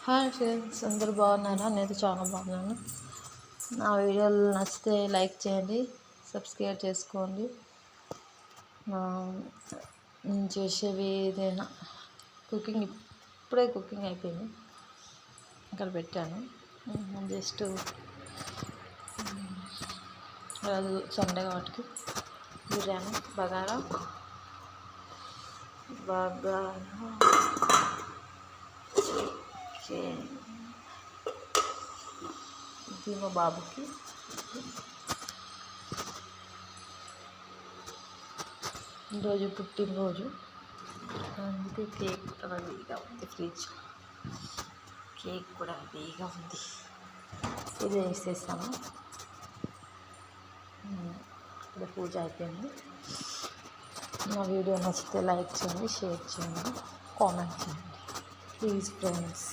Hi friends, అందరూ బాగున్నారా? నేను చాలా బాగున్నాను. నా వీడియోలు నచ్చితే లైక్ చేయండి, సబ్స్క్రైబ్ చేసుకోండి. నేను చేసేవి ఏదైనా కుకింగ్, ఇప్పుడే కుకింగ్ అయిపోయింది, ఇక్కడ పెట్టాను. జస్ట్ రోజు సండే కాబట్టి బిర్యానీ బగారా ఇది మా బాబుకి. ఈరోజు పుట్టినరోజు, అందుకే కేక్ రెడీగా ఉంది. కేక్ కూడా రెడీగా ఉంది. ఇది వేసేసాము. ఇప్పుడు పూజ అయిపోయింది. నా వీడియో నచ్చితే లైక్ చేయండి, షేర్ చేయండి, కామెంట్ చేయండి ప్లీజ్ ఫ్రెండ్స్.